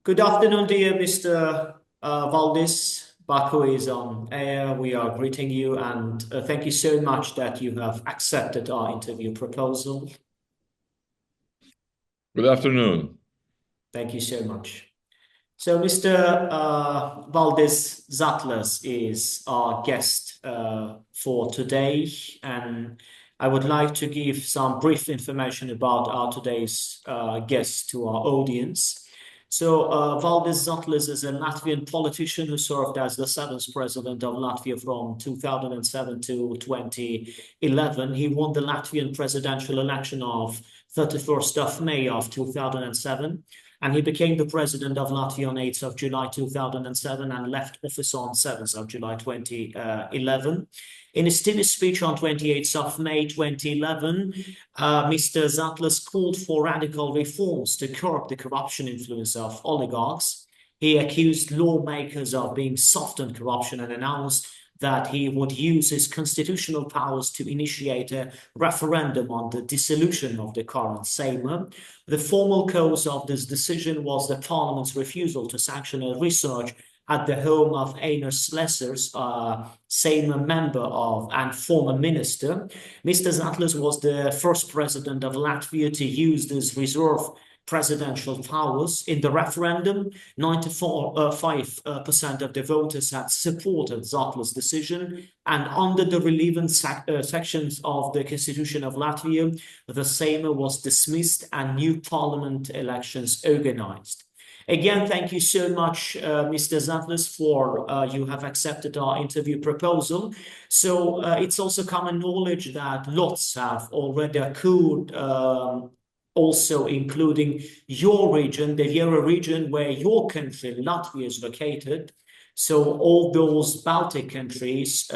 Good afternoon, dear Mr. Valdis. Baku is on air. We are greeting you and thank you so much that you have accepted our interview proposal. Good afternoon. Thank you so much. So Mr. Valdis Zatlers is our guest for today, and I would like to give some brief information about our today's guest to our audience. So Valdis Zatlers is a Latvian politician who served as the seventh president of Latvia from 2007 to 2011. He won the Latvian presidential election of 31st of May of 2007. And he became the president of Latvia on 8th of July 2007 and left office on 7th of July 2011. In his stimulus speech on 28th of May 2011, Mr. Zatlers called for radical reforms to curb the corruption influence of oligarchs. He accused lawmakers of being soft on corruption and announced that he would use his constitutional powers to initiate a referendum on the dissolution of the current Sejm. The formal cause of this decision was the Parliament's refusal to sanction a research at the home of Einar Slesers, Sejm member of and former minister. Mr. Zatlers was the first president of Latvia to use this reserve presidential powers. In the referendum, 95% of the voters had supported Zatlers' decision, and under the relevant sections of the Constitution of Latvia, the Sejm was dismissed and new parliament elections organized. Again, thank you so much, Mr. Zatlers, for you have accepted our interview proposal. So it's also common knowledge that lots have already occurred, also including your region, the Euro region where your country, Latvia, is located. So all those Baltic countries,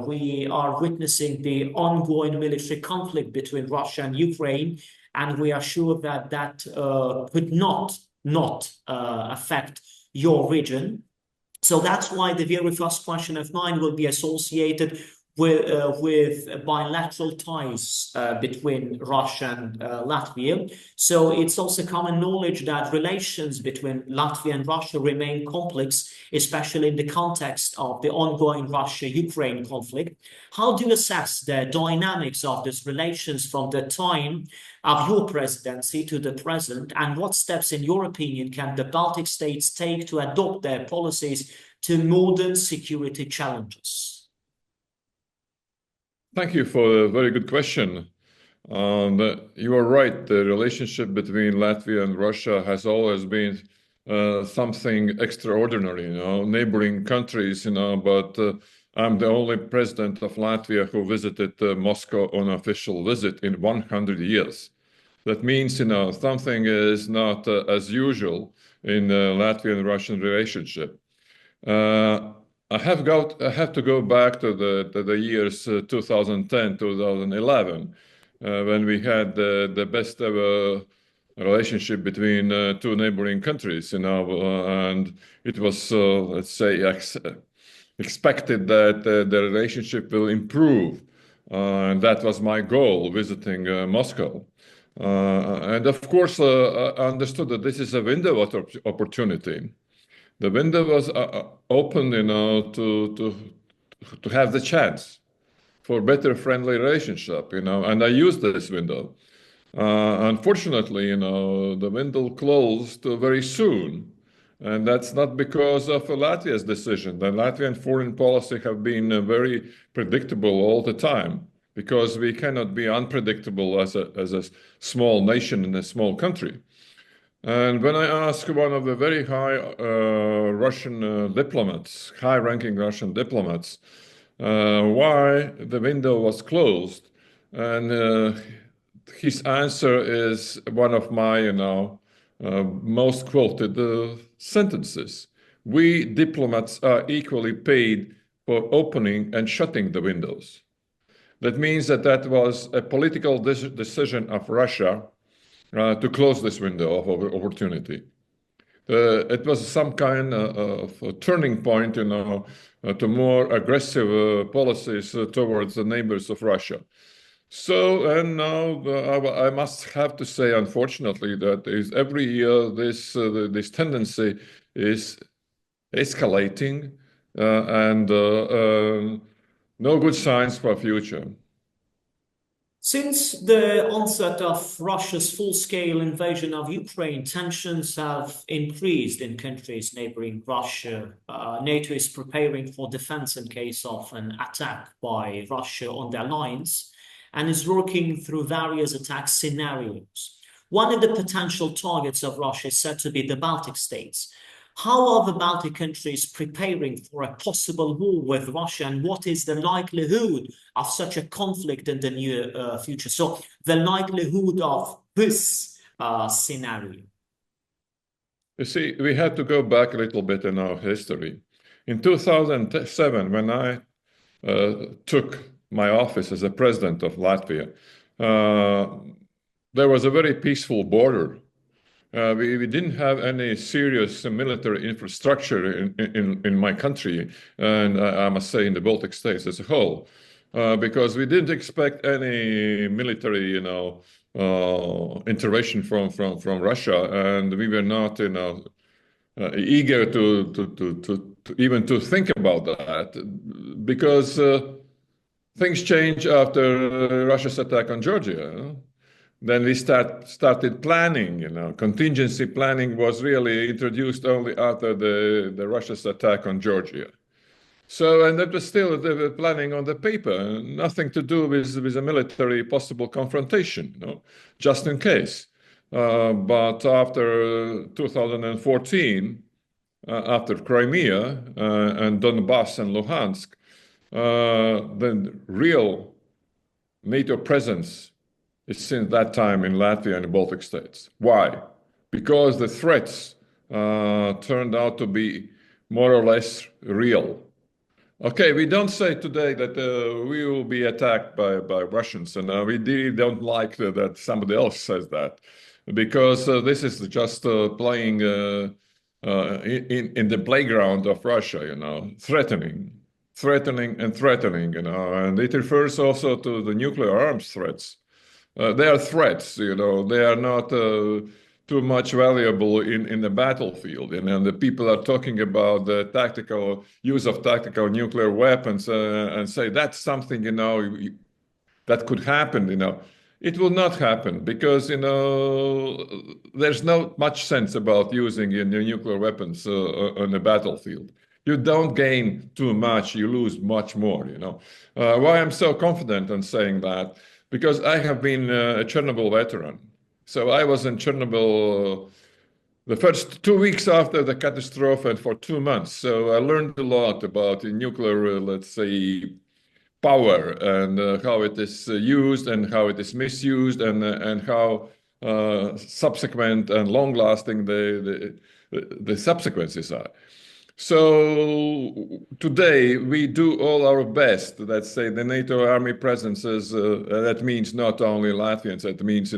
we are witnessing the ongoing military conflict between Russia and Ukraine, and we are sure that that could not affect your region. So that's why the very first question of mine will be associated with bilateral ties between Russia and Latvia. So it's also common knowledge that relations between Latvia and Russia remain complex, especially in the context of the ongoing Russia-Ukraine conflict. How do you assess the dynamics of these relations from the time of your presidency to the present, and what steps, in your opinion, can the Baltic states take to adopt their policies to modern security challenges? Thank you for a very good question. You are right. The relationship between Latvia and Russia has always been something extraordinary, neighboring countries, but I'm the only president of Latvia who visited Moscow on an official visit in 100 years. That means, something is not as usual in the Latvian-Russian relationship. I have to go back to the years 2010, 2011, when we had the best ever relationship between two neighboring countries, and it was, let's say, expected that the relationship will improve. And that was my goal, visiting Moscow. And of course, I understood that this is a window of opportunity. The window was open, to have the chance for better friendly relationship, and I used this window. Unfortunately, the window closed very soon, and that's not because of Latvia's decision. The Latvian foreign policy have been very predictable all the time, because we cannot be unpredictable as a small nation in a small country. And when I asked one of the very high Russian diplomats, high-ranking Russian diplomats, why the window was closed, and his answer is one of my, most quoted sentences. We diplomats are equally paid for opening and shutting the windows. That means that was a political decision of Russia to close this window of opportunity. It was some kind of a turning point, to more aggressive policies towards the neighbors of Russia. So, and now I must have to say, unfortunately, that is every year this tendency is escalating, and no good signs for future. Since the onset of Russia's full-scale invasion of Ukraine, tensions have increased in countries neighboring Russia. NATO is preparing for defense in case of an attack by Russia on their lines and is working through various attack scenarios. One of the potential targets of Russia is said to be the Baltic states. How are the Baltic countries preparing for a possible war with Russia, and what is the likelihood of such a conflict in the near future? So, the likelihood of this scenario. You see, we had to go back a little bit in our history. In 2007, when I took my office as the president of Latvia, there was a very peaceful border. We didn't have any serious military infrastructure in my country, and I must say in the Baltic states as a whole, because we didn't expect any military, intervention from Russia, and we were not, eager to even to think about that, because things change after Russia's attack on Georgia. Then we started planning, contingency planning was really introduced only after the Russia's attack on Georgia. So, and that was still the planning on the paper, nothing to do with a military possible confrontation, just in case. But after 2014, after Crimea and Donbass and Luhansk, the real NATO presence is since that time in Latvia and the Baltic states. Why? Because the threats turned out to be more or less real. Okay, we don't say today that we will be attacked by Russians, and we really don't like that somebody else says that, because this is just playing in the playground of Russia, threatening, and it refers also to the nuclear arms threats. They are threats, they are not too much valuable in the battlefield. And the people are talking about the tactical use of tactical nuclear weapons and say that's something, that could happen, It will not happen because, there's not much sense about using nuclear weapons on the battlefield. You don't gain too much, you lose much more, Why I'm so confident in saying that? Because I have been a Chernobyl veteran. So I was in Chernobyl the first 2 weeks after the catastrophe and for 2 months. So I learned a lot about nuclear, let's say, power and how it is used and how it is misused and how subsequent and long-lasting the subsequences are. So today we do all our best. Let's say the NATO army presences. That means not only Latvians. That means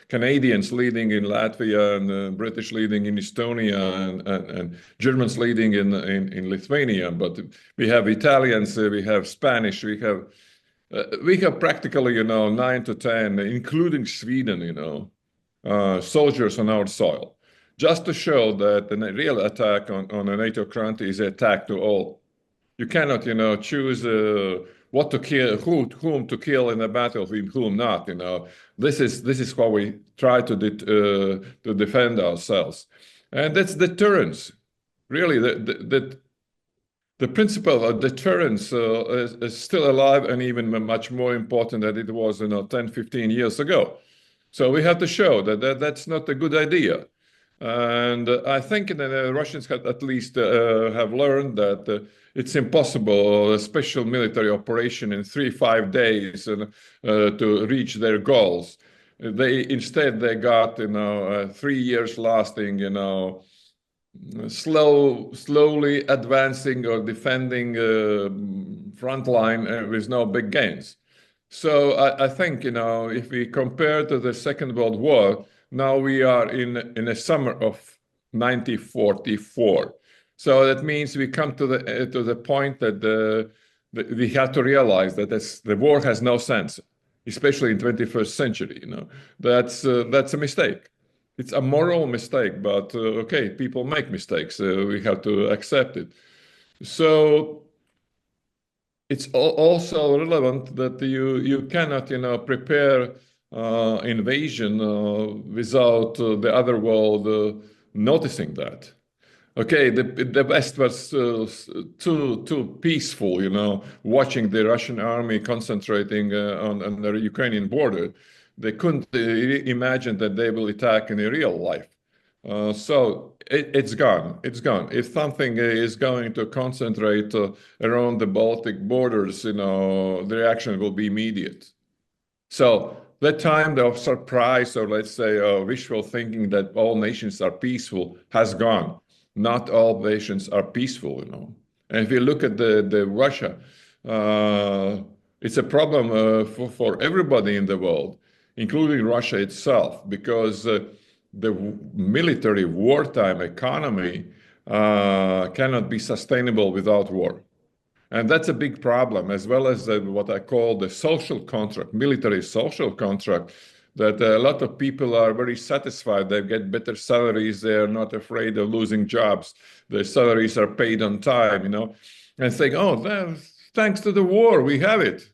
Canadians leading in Latvia and British leading in Estonia and Germans leading in Lithuania. But we have Italians. We have Spanish. We have practically 9 to 10, including Sweden. Soldiers on our soil. Just to show that the real attack on a NATO country is an attack to all. You cannot, choose what to kill, whom to kill in a battlefield, whom not. This is how we try to defend ourselves, and that's deterrence. Really, the principle of deterrence is still alive and even much more important than it was, 10, 15 years ago. So we have to show that that's not a good idea. And I think the Russians have at least have learned that it's impossible a special military operation in 3-5 days to reach their goals. Instead they got 3 years lasting slowly advancing or defending front line with no big gains. So I think if we compare to the Second World War. Now we are in a summer of 1944. So that means we come to the point that we have to realize that the war has no sense. especially in 21st century. That's a mistake. It's a moral mistake, but okay, people make mistakes. We have to accept it. So it's also relevant that you cannot prepare invasion without the other world noticing that. Okay, the West was too peaceful, watching the Russian army concentrating on the Ukrainian border. They couldn't imagine that they will attack in the real life. So it's gone. It's gone. If something is going to concentrate around the Baltic borders, the reaction will be immediate. So that time of surprise, or let's say wishful thinking that all nations are peaceful, has gone. Not all nations are peaceful. And if you look at the Russia, it's a problem for everybody in the world, including Russia itself, because the military wartime economy cannot be sustainable without war. And that's a big problem, as well as what I call the social contract, military social contract, that a lot of people are very satisfied. They get better salaries. They're not afraid of losing jobs. Their salaries are paid on time, and saying, oh, thanks to the war, we have it.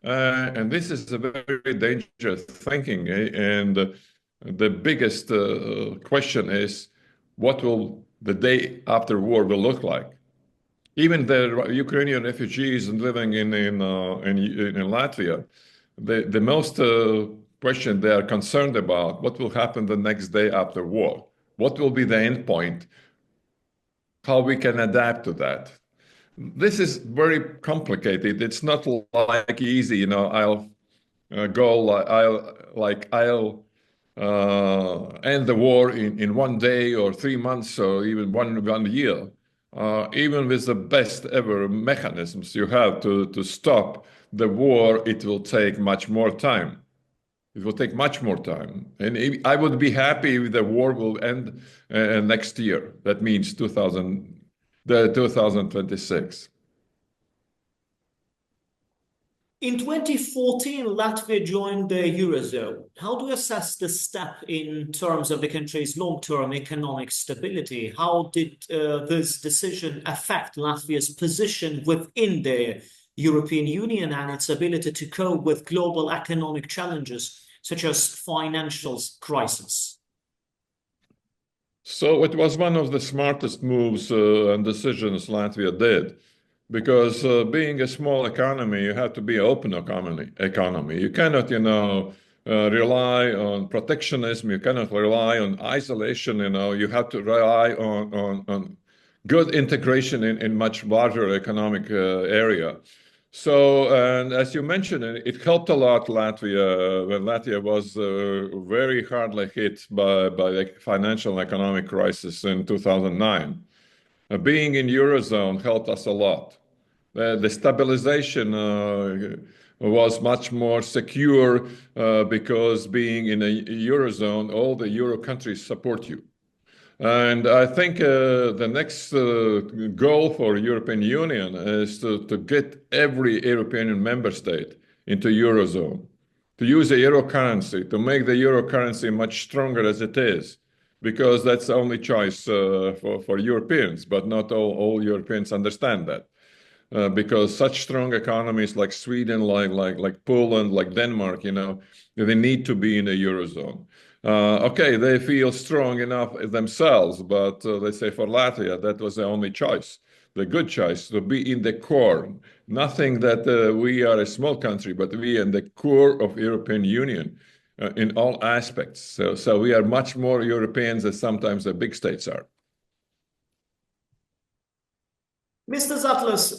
And this is a very dangerous thinking. And the biggest question is, what will the day after war will look like? Even the Ukrainian refugees living in Latvia, the most question they are concerned about, what will happen the next day after war? What will be the end point? How we can adapt to that? This is very complicated. It's not like easy, I'll go, I'll end the war in one day or 3 months or even one year. Even with the best ever mechanisms you have to stop the war, it will take much more time. It will take much more time. And I would be happy if the war will end next year. That means 2026. In 2014, Latvia joined the Eurozone. How do you assess the step in terms of the country's long-term economic stability? How did this decision affect Latvia's position within the European Union and its ability to cope with global economic challenges, such as financial crisis? So it was one of the smartest moves and decisions Latvia did. Because being a small economy, you have to be an open economy. You cannot, rely on protectionism. You cannot rely on isolation. You have to rely on good integration in much larger economic area. So, and as you mentioned, it helped a lot Latvia when Latvia was very hardly hit by the financial and economic crisis in 2009. Being in Eurozone helped us a lot. The stabilization was much more secure because being in a Eurozone, all the Euro countries support you. And I think the next goal for European Union is to get every European member state into Eurozone, to use a euro currency, to make the euro currency much stronger as it is, because that's the only choice for Europeans, but not all Europeans understand that. Because such strong economies like Sweden, like Poland, like Denmark, they need to be in the Eurozone. Okay, they feel strong enough themselves, but let's say for Latvia, that was the only choice, the good choice, to be in the core. Nothing that we are a small country, but we are in the core of European Union in all aspects. So we are much more Europeans than sometimes the big states are. Mr. Zatlers,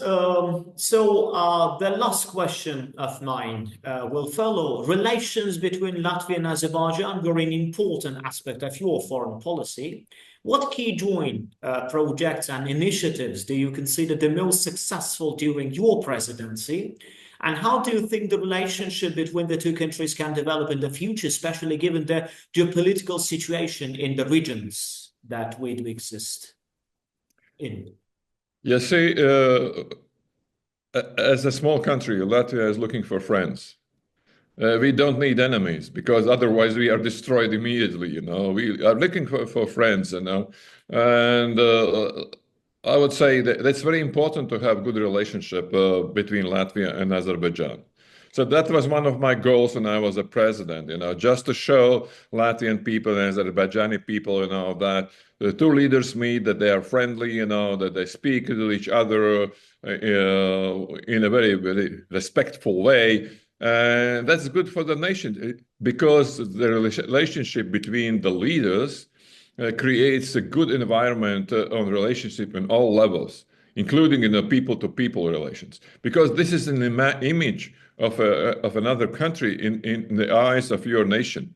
the last question of mine will follow. Relations between Latvia and Azerbaijan were an important aspect of your foreign policy. What key joint projects and initiatives do you consider the most successful during your presidency? And how do you think the relationship between the two countries can develop in the future, especially given the geopolitical situation in the regions that we do exist in? You see, as a small country, Latvia is looking for friends. We don't need enemies because otherwise we are destroyed immediately. We are looking for friends. And I would say that it's very important to have good relationship between Latvia and Azerbaijan. So that was one of my goals when I was a president, just to show Latvian people and Azerbaijani people, that the two leaders meet, that they are friendly, that they speak to each other in a very, very respectful way. And that's good for the nation because the relationship between the leaders creates a good environment on relationship in all levels, including in the people-to-people relations. Because this is an image of another country in the eyes of your nation.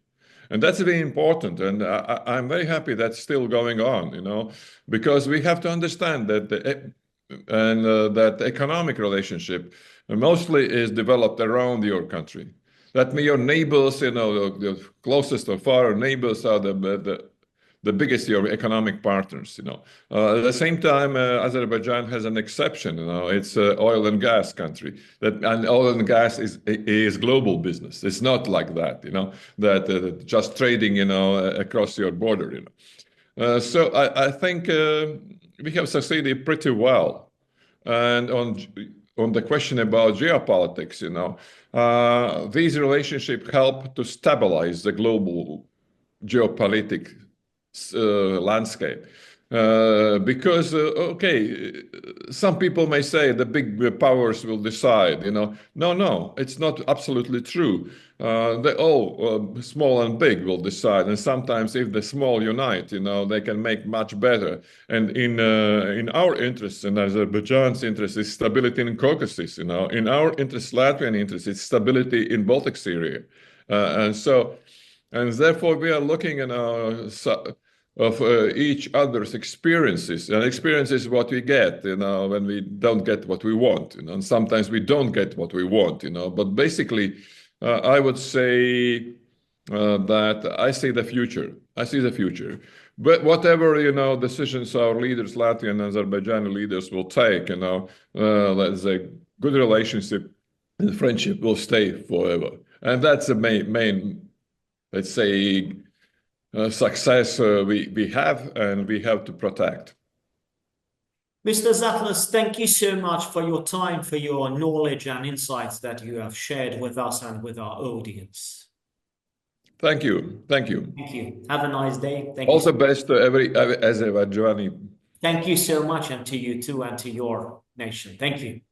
And that's very important. And I'm very happy that's still going on, because we have to understand that that economic relationship mostly is developed around your country. That means your neighbors, the closest or far neighbors are the biggest your economic partners. At the same time, Azerbaijan has an exception. It's an oil and gas country. And oil and gas is global business. It's not like that. That just trading, across your border. So I think we have succeeded pretty well. And on the question about geopolitics, these relationships help to stabilize the global geopolitics landscape. Because, okay, some people may say the big powers will decide, No, it's not absolutely true. They all, small and big, will decide. And sometimes if the small unite, they can make much better. And in our interests, and Azerbaijan's interest, is stability in Caucasus. In our interest, Latvian interest, is stability in Baltic area. And therefore we are looking of each other's experiences. And experience is what we get, when we don't get what we want, and sometimes we don't get what we want, But basically, I would say that I see the future. I see the future. But whatever, decisions our leaders, Latvian and Azerbaijani leaders will take, let's say, good relationship and friendship will stay forever. And that's the main, let's say, success we have and we have to protect. Mr. Zatlers, thank you so much for your time, for your knowledge and insights that you have shared with us and with our audience. Thank you. Thank you. Thank you. Have a nice day. Thank All you. the best to every Azerbaijani. Thank you so much, and to you too, and to your nation. Thank you.